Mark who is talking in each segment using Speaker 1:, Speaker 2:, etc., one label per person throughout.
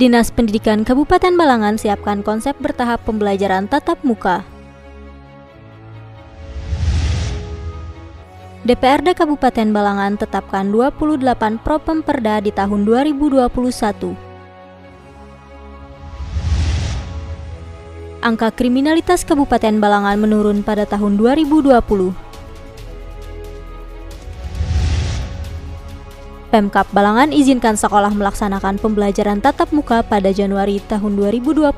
Speaker 1: Dinas Pendidikan Kabupaten Balangan siapkan konsep bertahap pembelajaran tatap muka. DPRD Kabupaten Balangan tetapkan 28 Propemperda di tahun 2021. Angka kriminalitas Kabupaten Balangan menurun pada tahun 2020. Pemkab Balangan izinkan sekolah melaksanakan pembelajaran tatap muka pada Januari tahun 2021.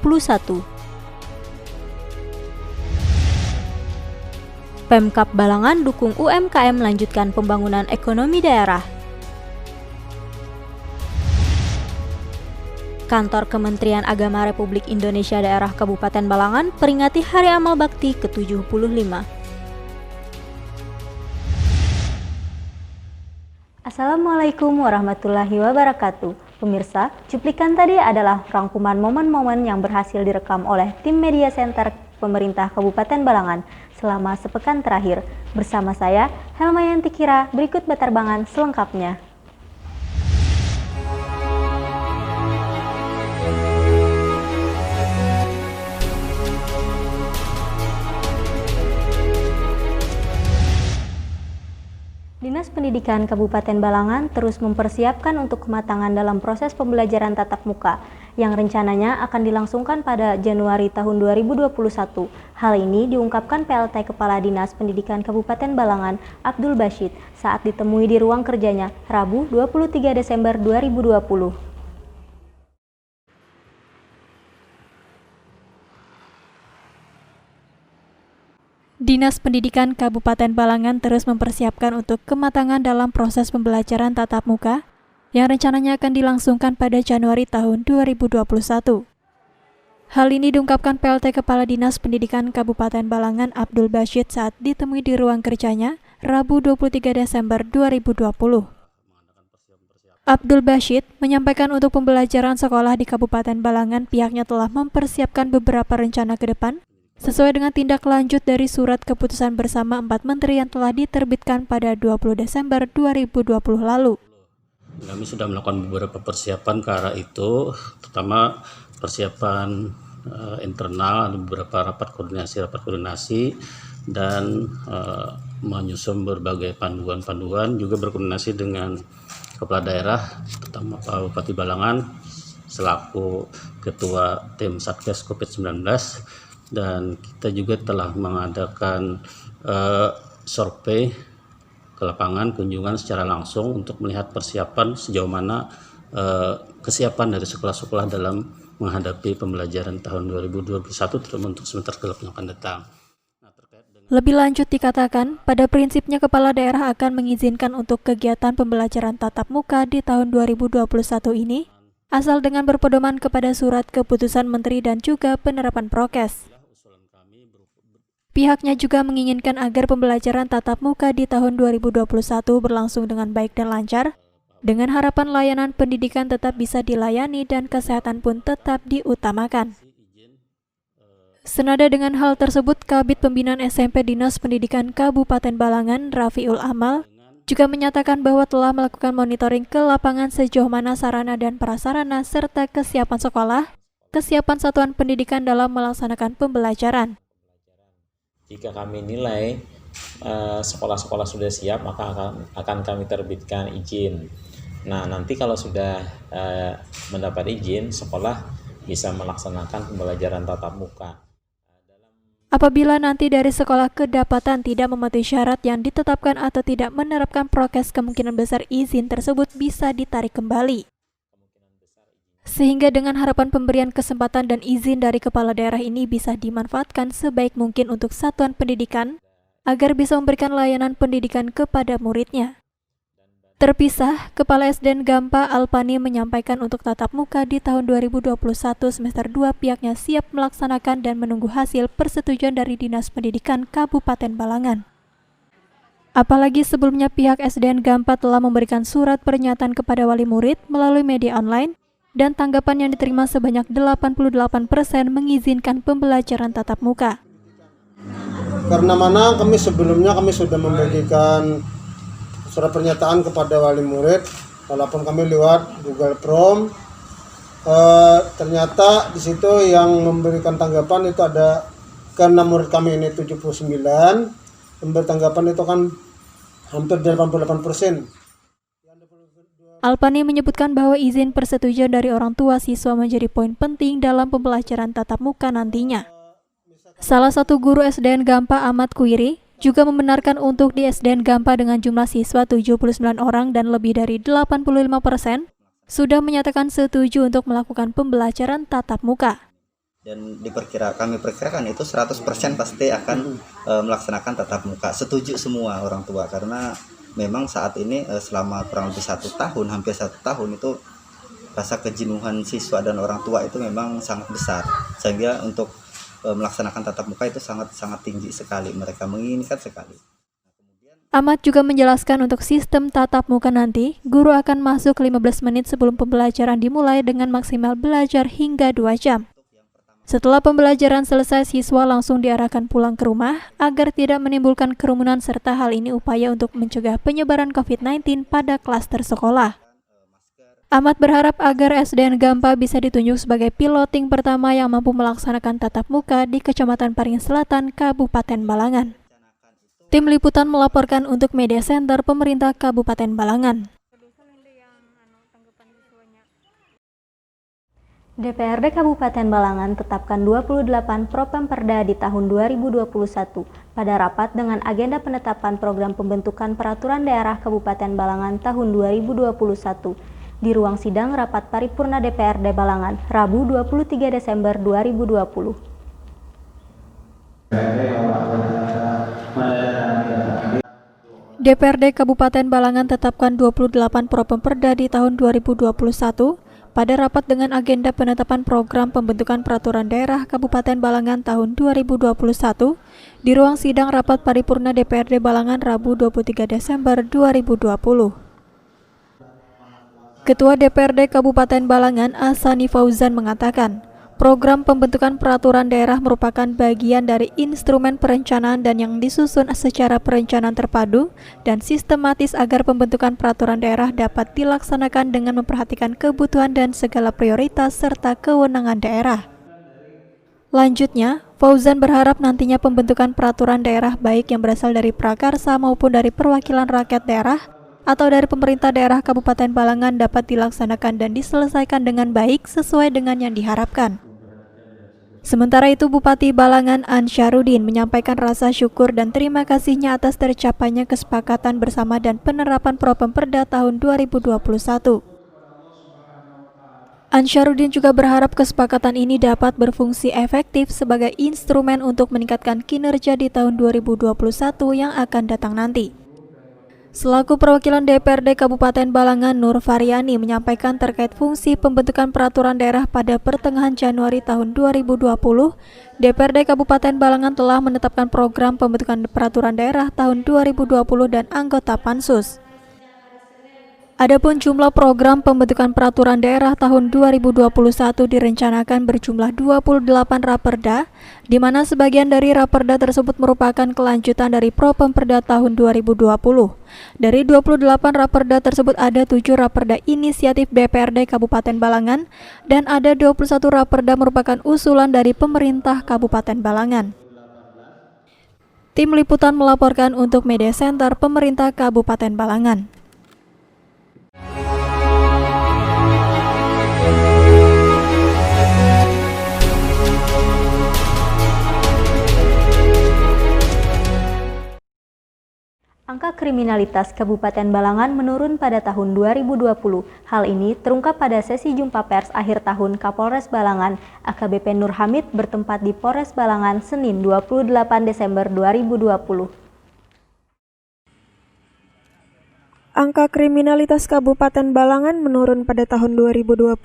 Speaker 1: Pemkab Balangan dukung UMKM melanjutkan pembangunan ekonomi daerah. Kantor Kementerian Agama Republik Indonesia Daerah Kabupaten Balangan peringati Hari Amal Bakti ke-75. Assalamualaikum warahmatullahi wabarakatuh. Pemirsa, cuplikan tadi adalah rangkuman momen-momen yang berhasil direkam oleh tim Media Center Pemerintah Kabupaten Balangan selama sepekan terakhir. Bersama saya, Helmayanti Kira, berikut batarbangan selengkapnya. Dinas Pendidikan Kabupaten Balangan terus mempersiapkan untuk kematangan dalam proses pembelajaran tatap muka yang rencananya akan dilangsungkan pada Januari tahun 2021. Hal ini diungkapkan PLT Kepala Dinas Pendidikan Kabupaten Balangan, Abdul Basyid, saat ditemui di ruang kerjanya Rabu 23 Desember 2020. Dinas Pendidikan Kabupaten Balangan terus mempersiapkan untuk kematangan dalam proses pembelajaran tatap muka yang rencananya akan dilangsungkan pada Januari tahun 2021. Hal ini diungkapkan PLT Kepala Dinas Pendidikan Kabupaten Balangan Abdul Basyid saat ditemui di ruang kerjanya Rabu 23 Desember 2020. Abdul Basyid menyampaikan untuk pembelajaran sekolah di Kabupaten Balangan pihaknya telah mempersiapkan beberapa rencana ke depan sesuai dengan tindak lanjut dari surat keputusan bersama 4 menteri yang telah diterbitkan pada 20 Desember 2020 lalu.
Speaker 2: Kami sudah melakukan beberapa persiapan ke arah itu, terutama persiapan internal, ada beberapa rapat koordinasi dan menyusun berbagai panduan-panduan, juga berkoordinasi dengan kepala daerah, terutama Pak Bupati Balangan selaku Ketua Tim Satgas COVID-19. Dan kita juga telah mengadakan survei ke lapangan, kunjungan secara langsung untuk melihat persiapan sejauh mana kesiapan dari sekolah-sekolah dalam menghadapi pembelajaran tahun 2021 terutama untuk semester gelap yang akan datang.
Speaker 1: Lebih lanjut dikatakan, pada prinsipnya kepala daerah akan mengizinkan untuk kegiatan pembelajaran tatap muka di tahun 2021 ini, asal dengan berpedoman kepada surat keputusan menteri dan juga penerapan prokes. Pihaknya juga menginginkan agar pembelajaran tatap muka di tahun 2021 berlangsung dengan baik dan lancar, dengan harapan layanan pendidikan tetap bisa dilayani dan kesehatan pun tetap diutamakan. Senada dengan hal tersebut, Kabid Pembinaan SMP Dinas Pendidikan Kabupaten Balangan, Rafiul Amal, juga menyatakan bahwa telah melakukan monitoring ke lapangan sejauh mana sarana dan prasarana serta kesiapan sekolah, kesiapan satuan pendidikan dalam melaksanakan pembelajaran.
Speaker 3: Jika kami nilai sekolah-sekolah sudah siap, maka akan kami terbitkan izin. Nah, nanti kalau sudah mendapat izin, sekolah bisa melaksanakan pembelajaran tatap muka.
Speaker 1: Apabila nanti dari sekolah kedapatan tidak memenuhi syarat yang ditetapkan atau tidak menerapkan prokes, kemungkinan besar izin tersebut bisa ditarik kembali. Sehingga dengan harapan pemberian kesempatan dan izin dari kepala daerah ini bisa dimanfaatkan sebaik mungkin untuk satuan pendidikan agar bisa memberikan layanan pendidikan kepada muridnya. Terpisah, Kepala SDN Gampa Alpani menyampaikan untuk tatap muka di tahun 2021 semester 2 pihaknya siap melaksanakan dan menunggu hasil persetujuan dari Dinas Pendidikan Kabupaten Balangan. Apalagi sebelumnya pihak SDN Gampa telah memberikan surat pernyataan kepada wali murid melalui media online dan tanggapan yang diterima sebanyak 88% mengizinkan pembelajaran tatap muka.
Speaker 4: Karena mana kami sebelumnya sudah membagikan surat pernyataan kepada wali murid, walaupun kami lewat Google Form Ternyata di situ yang memberikan tanggapan itu ada, karena murid kami ini 79, yang bertanggapan itu kan hampir 88%.
Speaker 1: Alpani menyebutkan bahwa izin persetujuan dari orang tua siswa menjadi poin penting dalam pembelajaran tatap muka nantinya. Salah satu guru SDN Gampa, Ahmad Kuiri, juga membenarkan untuk di SDN Gampa dengan jumlah siswa 79 orang dan lebih dari 85% sudah menyatakan setuju untuk melakukan pembelajaran tatap muka.
Speaker 5: Dan kami perkirakan itu 100% pasti akan melaksanakan tatap muka. Setuju semua orang tua, karena memang saat ini selama kurang lebih 1 tahun, hampir 1 tahun itu rasa kejenuhan siswa dan orang tua itu memang sangat besar, sehingga untuk melaksanakan tatap muka itu sangat tinggi sekali, mereka menginginkan sekali.
Speaker 1: Ahmad juga menjelaskan untuk sistem tatap muka nanti, guru akan masuk 15 menit sebelum pembelajaran dimulai dengan maksimal belajar hingga 2 jam. Setelah pembelajaran selesai, siswa langsung diarahkan pulang ke rumah agar tidak menimbulkan kerumunan, serta hal ini upaya untuk mencegah penyebaran COVID-19 pada klaster sekolah. Ahmad berharap agar SDN Gampa bisa ditunjuk sebagai piloting pertama yang mampu melaksanakan tatap muka di Kecamatan Paring Selatan, Kabupaten Balangan. Tim Liputan melaporkan untuk Media Center Pemerintah Kabupaten Balangan.
Speaker 6: DPRD Kabupaten Balangan tetapkan 28 Propemperda di tahun 2021 pada rapat dengan agenda penetapan program pembentukan peraturan daerah Kabupaten Balangan tahun 2021 di ruang sidang rapat paripurna DPRD Balangan, Rabu 23 Desember 2020.
Speaker 1: DPRD Kabupaten Balangan tetapkan 28 Propemperda di tahun 2021 pada rapat dengan agenda penetapan program pembentukan peraturan daerah Kabupaten Balangan tahun 2021 di ruang sidang rapat paripurna DPRD Balangan Rabu 23 Desember 2020. Ketua DPRD Kabupaten Balangan Asani Fauzan mengatakan, program pembentukan peraturan daerah merupakan bagian dari instrumen perencanaan dan yang disusun secara perencanaan terpadu dan sistematis agar pembentukan peraturan daerah dapat dilaksanakan dengan memperhatikan kebutuhan dan segala prioritas serta kewenangan daerah. Lanjutnya, Fauzan berharap nantinya pembentukan peraturan daerah baik yang berasal dari prakarsa maupun dari perwakilan rakyat daerah atau dari pemerintah daerah Kabupaten Balangan dapat dilaksanakan dan diselesaikan dengan baik sesuai dengan yang diharapkan. Sementara itu, Bupati Balangan Ansyarudin menyampaikan rasa syukur dan terima kasihnya atas tercapainya kesepakatan bersama dan penerapan Propemperda tahun 2021. Ansyarudin juga berharap kesepakatan ini dapat berfungsi efektif sebagai instrumen untuk meningkatkan kinerja di tahun 2021 yang akan datang nanti. Selaku perwakilan DPRD Kabupaten Balangan, Nur Faryani menyampaikan terkait fungsi pembentukan peraturan daerah pada pertengahan Januari tahun 2020, DPRD Kabupaten Balangan telah menetapkan program pembentukan peraturan daerah tahun 2020 dan anggota Pansus. Adapun jumlah program pembentukan peraturan daerah tahun 2021 direncanakan berjumlah 28 raperda, di mana sebagian dari raperda tersebut merupakan kelanjutan dari Propemperda tahun 2020. Dari 28 raperda tersebut ada 7 raperda inisiatif DPRD Kabupaten Balangan dan ada 21 raperda merupakan usulan dari pemerintah Kabupaten Balangan. Tim Liputan melaporkan untuk Media Center Pemerintah Kabupaten Balangan.
Speaker 6: Angka kriminalitas Kabupaten Balangan menurun pada tahun 2020. Hal ini terungkap pada sesi jumpa pers akhir tahun Kapolres Balangan, AKBP Nur Hamid bertempat di Polres Balangan, Senin 28 Desember 2020.
Speaker 7: Angka kriminalitas Kabupaten Balangan menurun pada tahun 2020.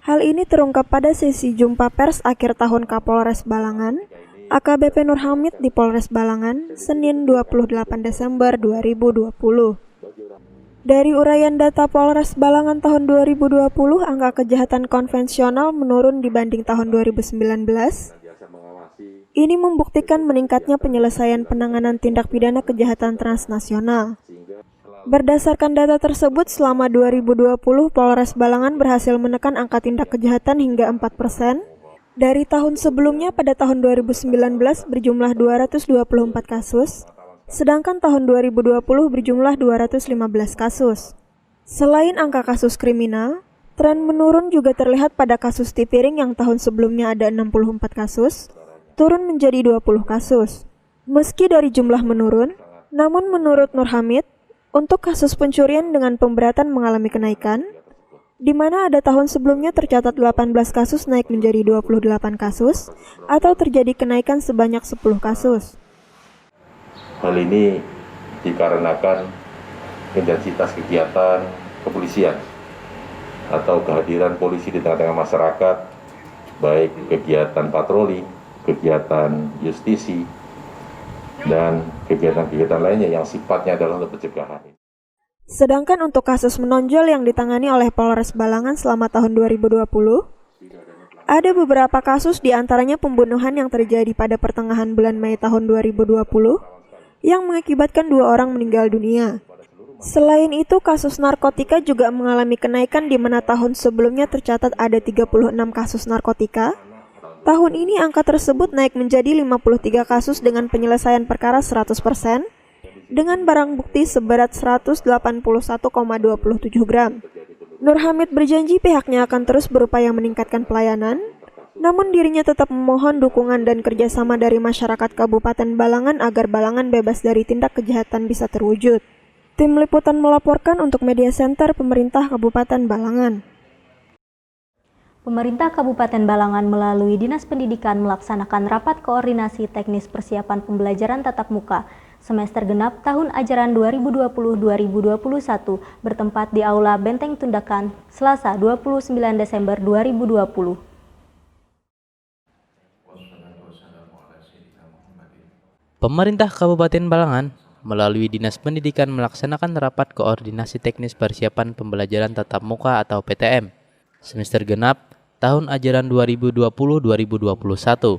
Speaker 7: Hal ini terungkap pada sesi jumpa pers akhir tahun Kapolres Balangan, AKBP Nur Hamid di Polres Balangan, Senin 28 Desember 2020. Dari uraian data Polres Balangan tahun 2020, angka kejahatan konvensional menurun dibanding tahun 2019. Ini membuktikan meningkatnya penyelesaian penanganan tindak pidana kejahatan transnasional. Berdasarkan data tersebut, selama 2020, Polres Balangan berhasil menekan angka tindak kejahatan hingga 4%. Dari tahun sebelumnya pada tahun 2019 berjumlah 224 kasus, sedangkan tahun 2020 berjumlah 215 kasus. Selain angka kasus kriminal, tren menurun juga terlihat pada kasus tipiring yang tahun sebelumnya ada 64 kasus, turun menjadi 20 kasus. Meski dari jumlah menurun, namun menurut Nur Hamid, untuk kasus pencurian dengan pemberatan mengalami kenaikan, di mana ada tahun sebelumnya tercatat 18 kasus naik menjadi 28 kasus, atau terjadi kenaikan sebanyak 10 kasus.
Speaker 8: Hal ini dikarenakan intensitas kegiatan kepolisian atau kehadiran polisi di tengah-tengah masyarakat, baik kegiatan patroli, kegiatan justisi, dan kegiatan-kegiatan lainnya yang sifatnya adalah untuk pencegahan.
Speaker 7: Sedangkan untuk kasus menonjol yang ditangani oleh Polres Balangan selama tahun 2020, ada beberapa kasus diantaranya pembunuhan yang terjadi pada pertengahan bulan Mei tahun 2020 yang mengakibatkan 2 orang meninggal dunia. Selain itu, kasus narkotika juga mengalami kenaikan di mana tahun sebelumnya tercatat ada 36 kasus narkotika. Tahun ini angka tersebut naik menjadi 53 kasus dengan penyelesaian perkara 100%, dengan barang bukti seberat 181,27 gram. Nur Hamid berjanji pihaknya akan terus berupaya meningkatkan pelayanan, namun dirinya tetap memohon dukungan dan kerjasama dari masyarakat Kabupaten Balangan agar Balangan bebas dari tindak kejahatan bisa terwujud. Tim Liputan melaporkan untuk Media Center Pemerintah Kabupaten Balangan.
Speaker 6: Pemerintah Kabupaten Balangan melalui Dinas Pendidikan melaksanakan rapat koordinasi teknis persiapan pembelajaran tatap muka semester genap tahun ajaran 2020-2021 bertempat di Aula Benteng Tundakan, Selasa 29 Desember 2020.
Speaker 9: Pemerintah Kabupaten Balangan melalui Dinas Pendidikan melaksanakan rapat koordinasi teknis persiapan pembelajaran tatap muka atau PTM semester genap tahun ajaran 2020-2021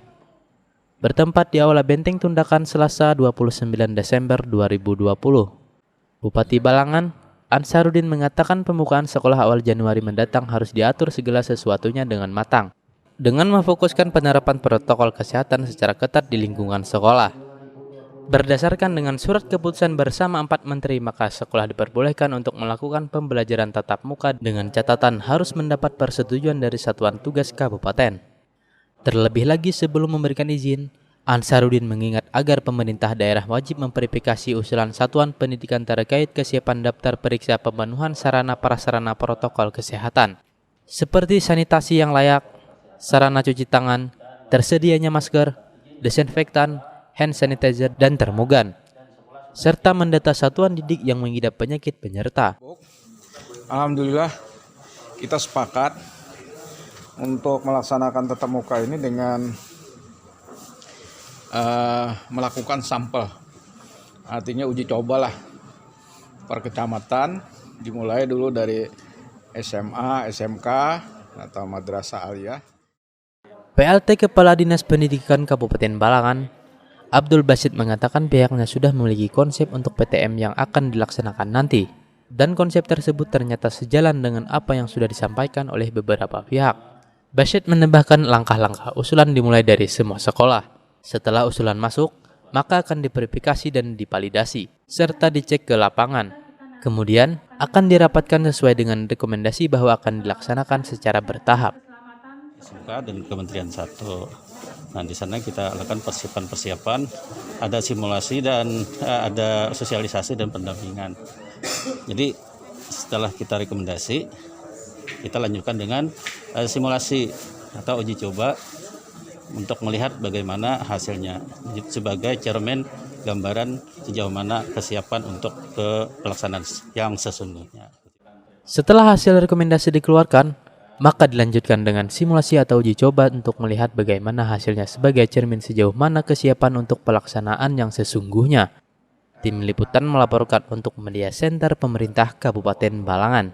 Speaker 9: bertempat di Aula Benteng Tundakan Selasa 29 Desember 2020. Bupati Balangan, Ansarudin mengatakan pembukaan sekolah awal Januari mendatang harus diatur segala sesuatunya dengan matang, dengan memfokuskan penerapan protokol kesehatan secara ketat di lingkungan sekolah. Berdasarkan dengan surat keputusan bersama 4 menteri, maka sekolah diperbolehkan untuk melakukan pembelajaran tatap muka dengan catatan harus mendapat persetujuan dari Satuan Tugas Kabupaten. Terlebih lagi sebelum memberikan izin, Ansarudin mengingat agar pemerintah daerah wajib memverifikasi usulan Satuan Pendidikan terkait kesiapan daftar periksa pemenuhan sarana prasarana protokol kesehatan, seperti sanitasi yang layak, sarana cuci tangan, tersedianya masker, desinfektan, hand sanitizer, dan termogan, serta mendata satuan didik yang mengidap penyakit penyerta.
Speaker 10: Alhamdulillah kita sepakat untuk melaksanakan tatap muka ini dengan melakukan sampel, artinya uji cobalah per kecamatan, dimulai dulu dari SMA, SMK, atau Madrasah Aliyah.
Speaker 9: PLT Kepala Dinas Pendidikan Kabupaten Balangan, Abdul Basit mengatakan pihaknya sudah memiliki konsep untuk PTM yang akan dilaksanakan nanti, dan konsep tersebut ternyata sejalan dengan apa yang sudah disampaikan oleh beberapa pihak. Basit menambahkan langkah-langkah usulan dimulai dari semua sekolah. Setelah usulan masuk, maka akan diverifikasi dan divalidasi, serta dicek ke lapangan. Kemudian akan dirapatkan sesuai dengan rekomendasi bahwa akan dilaksanakan secara bertahap.
Speaker 2: SMK dan Kementerian 1. Nah, di sana kita lakukan persiapan, ada simulasi dan ada sosialisasi dan pendampingan. Jadi setelah kita rekomendasi, kita lanjutkan dengan simulasi atau uji coba untuk melihat bagaimana hasilnya sebagai cermin gambaran sejauh mana kesiapan untuk ke pelaksanaan yang sesungguhnya.
Speaker 9: Setelah hasil rekomendasi dikeluarkan, maka dilanjutkan dengan simulasi atau uji coba untuk melihat bagaimana hasilnya sebagai cermin sejauh mana kesiapan untuk pelaksanaan yang sesungguhnya. Tim Liputan melaporkan untuk Media Center Pemerintah Kabupaten Balangan.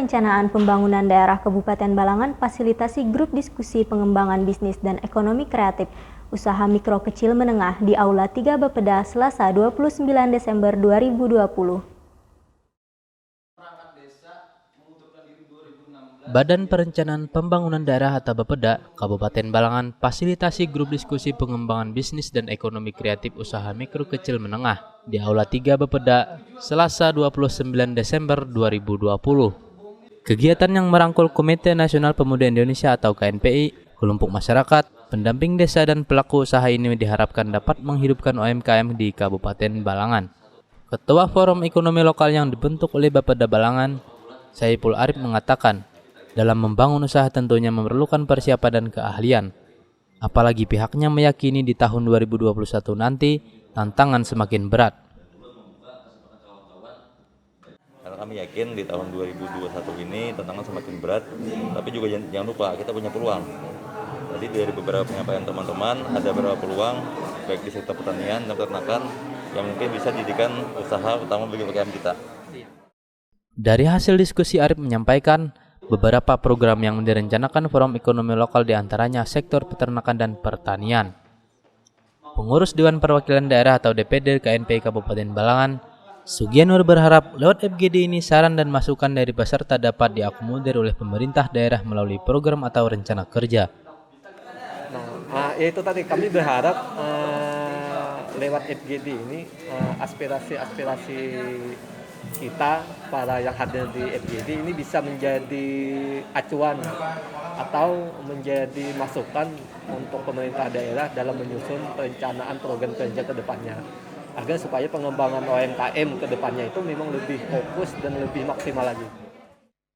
Speaker 6: Perencanaan Pembangunan Daerah Kabupaten Balangan fasilitasi grup diskusi pengembangan bisnis dan ekonomi kreatif usaha mikro kecil menengah di Aula 3 Bapeda Selasa 29 Desember 2020.
Speaker 9: Badan Perencanaan Pembangunan Daerah atau Bapeda Kabupaten Balangan fasilitasi grup diskusi pengembangan bisnis dan ekonomi kreatif usaha mikro kecil menengah di Aula 3 Bapeda Selasa 29 Desember 2020. Kegiatan yang merangkul Komite Nasional Pemuda Indonesia atau KNPI, kelompok masyarakat, pendamping desa dan pelaku usaha ini diharapkan dapat menghidupkan UMKM di Kabupaten Balangan. Ketua Forum Ekonomi Lokal yang dibentuk oleh Bapeda Balangan, Saiful Arif mengatakan, dalam membangun usaha tentunya memerlukan persiapan dan keahlian. Apalagi pihaknya meyakini di tahun 2021 nanti tantangan semakin berat.
Speaker 11: Karena kami yakin di tahun 2021 ini tantangan semakin berat, tapi juga jangan lupa kita punya peluang. Jadi dari beberapa penyampaian teman-teman ada beberapa peluang baik di sektor pertanian dan peternakan yang mungkin bisa dijadikan usaha utama bagi UMKM kita.
Speaker 9: Dari hasil diskusi Arif menyampaikan beberapa program yang direncanakan Forum Ekonomi Lokal diantaranya sektor peternakan dan pertanian. Pengurus Dewan Perwakilan Daerah atau DPD KNPI Kabupaten Balangan, Sugianur berharap lewat FGD ini saran dan masukan dari peserta dapat diakomodir oleh pemerintah daerah melalui program atau rencana kerja.
Speaker 12: Nah, itu tadi kami berharap lewat FGD ini aspirasi-aspirasi kita para yang hadir di FGD ini bisa menjadi acuan atau menjadi masukan untuk pemerintah daerah dalam menyusun perencanaan program kerja ke depannya agar supaya pengembangan UMKM ke depannya itu memang lebih fokus dan lebih maksimal lagi.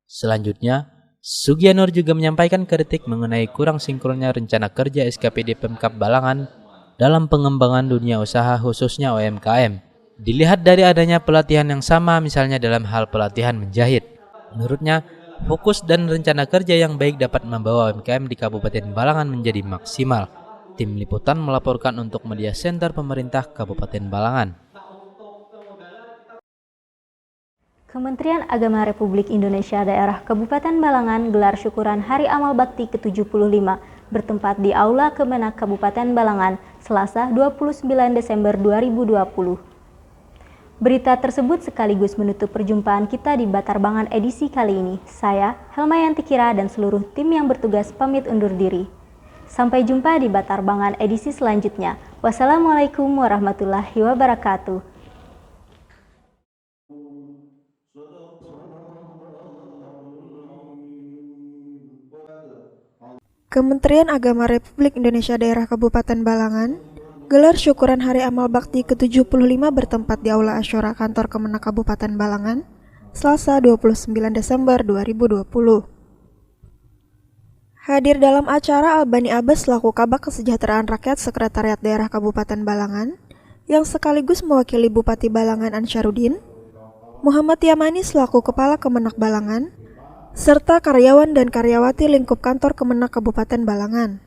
Speaker 9: Selanjutnya, Sugianur juga menyampaikan kritik mengenai kurang sinkronnya rencana kerja SKPD Pemkab Balangan dalam pengembangan dunia usaha khususnya UMKM. Dilihat dari adanya pelatihan yang sama misalnya dalam hal pelatihan menjahit. Menurutnya, fokus dan rencana kerja yang baik dapat membawa UMKM di Kabupaten Balangan menjadi maksimal. Tim Liputan melaporkan untuk Media Center Pemerintah Kabupaten Balangan.
Speaker 6: Kementerian Agama Republik Indonesia Daerah Kabupaten Balangan gelar syukuran Hari Amal Bakti ke-75 bertempat di Aula Kemenak Kabupaten Balangan Selasa 29 Desember 2020. Berita tersebut sekaligus menutup perjumpaan kita di Batarbangan edisi kali ini. Saya, Helmayanti Kira dan seluruh tim yang bertugas pamit undur diri. Sampai jumpa di Batarbangan edisi selanjutnya. Wassalamualaikum warahmatullahi wabarakatuh.
Speaker 7: Kementerian Agama Republik Indonesia Daerah Kabupaten Balangan gelar syukuran Hari Amal Bakti ke-75 bertempat di Aula Asyura Kantor Kemenak Kabupaten Balangan, Selasa 29 Desember 2020. Hadir dalam acara Albani Abbas selaku Kabak Kesejahteraan Rakyat Sekretariat Daerah Kabupaten Balangan, yang sekaligus mewakili Bupati Balangan Ansarudin, Muhammad Yamani selaku Kepala Kemenak Balangan, serta karyawan dan karyawati lingkup kantor Kemenak Kabupaten Balangan.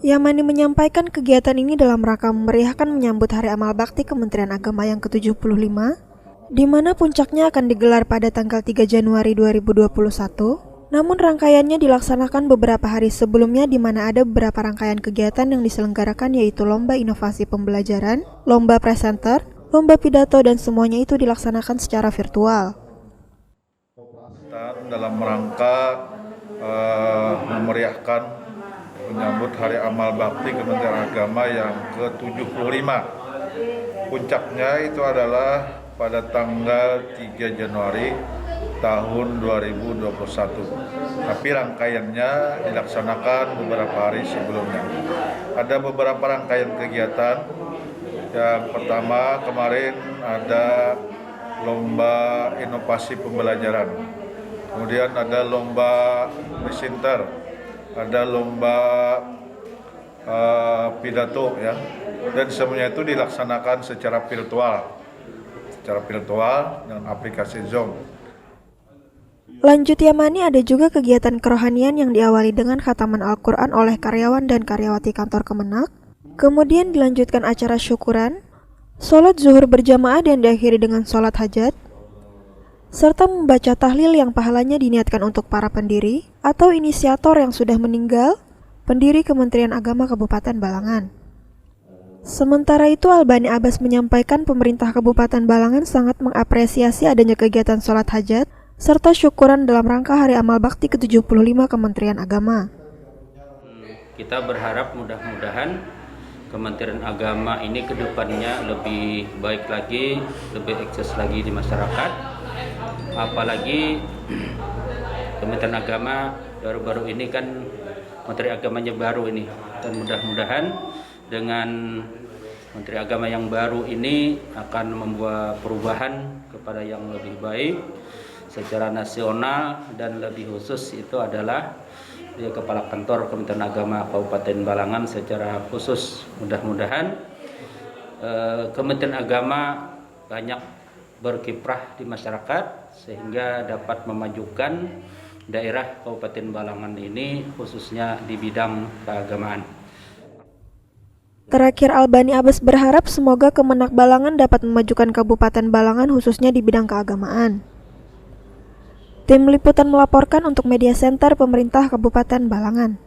Speaker 7: Yamani menyampaikan kegiatan ini dalam rangka memeriahkan menyambut Hari Amal Bakti Kementerian Agama yang ke-75, di mana puncaknya akan digelar pada tanggal 3 Januari 2021, namun rangkaiannya dilaksanakan beberapa hari sebelumnya di mana ada beberapa rangkaian kegiatan yang diselenggarakan yaitu Lomba Inovasi Pembelajaran, Lomba Presenter, Lomba Pidato dan semuanya itu dilaksanakan secara virtual.
Speaker 13: Dalam rangka memeriahkan menyambut Hari Amal Bakti Kementerian Agama yang ke-75. Puncaknya itu adalah pada tanggal 3 Januari tahun 2021. Tapi rangkaiannya dilaksanakan beberapa hari sebelumnya. Ada beberapa rangkaian kegiatan. Yang pertama kemarin ada Lomba Inovasi Pembelajaran. Kemudian ada Lomba Presenter, ada Lomba Pidato ya, dan semuanya itu dilaksanakan secara virtual dengan aplikasi Zoom.
Speaker 7: Lanjut Yamani, ada juga kegiatan kerohanian yang diawali dengan khataman Al-Quran oleh karyawan dan karyawati kantor Kemenak. Kemudian dilanjutkan acara syukuran, sholat zuhur berjamaah dan diakhiri dengan sholat hajat. serta membaca tahlil yang pahalanya diniatkan untuk para pendiri atau inisiator yang sudah meninggal, pendiri Kementerian Agama Kabupaten Balangan. Sementara itu, Albani Abbas menyampaikan pemerintah Kabupaten Balangan sangat mengapresiasi adanya kegiatan sholat hajat serta syukuran dalam rangka Hari Amal Bakti ke-75 Kementerian Agama.
Speaker 2: Kita berharap mudah-mudahan Kementerian Agama ini ke depannya lebih baik lagi, lebih eksis lagi di masyarakat. Apalagi Kementerian Agama baru-baru ini kan Menteri Agamanya baru ini, dan mudah-mudahan dengan Menteri Agama yang baru ini akan membuat perubahan kepada yang lebih baik secara nasional, dan lebih khusus itu adalah Kepala Kantor Kementerian Agama Kabupaten Balangan secara khusus. Mudah-mudahan Kementerian Agama banyak berkiprah di masyarakat sehingga dapat memajukan daerah Kabupaten Balangan ini khususnya di bidang keagamaan.
Speaker 7: Terakhir, Albani Abbas berharap semoga Kemenak Balangan dapat memajukan Kabupaten Balangan khususnya di bidang keagamaan. Tim Liputan melaporkan untuk Media Center Pemerintah Kabupaten Balangan.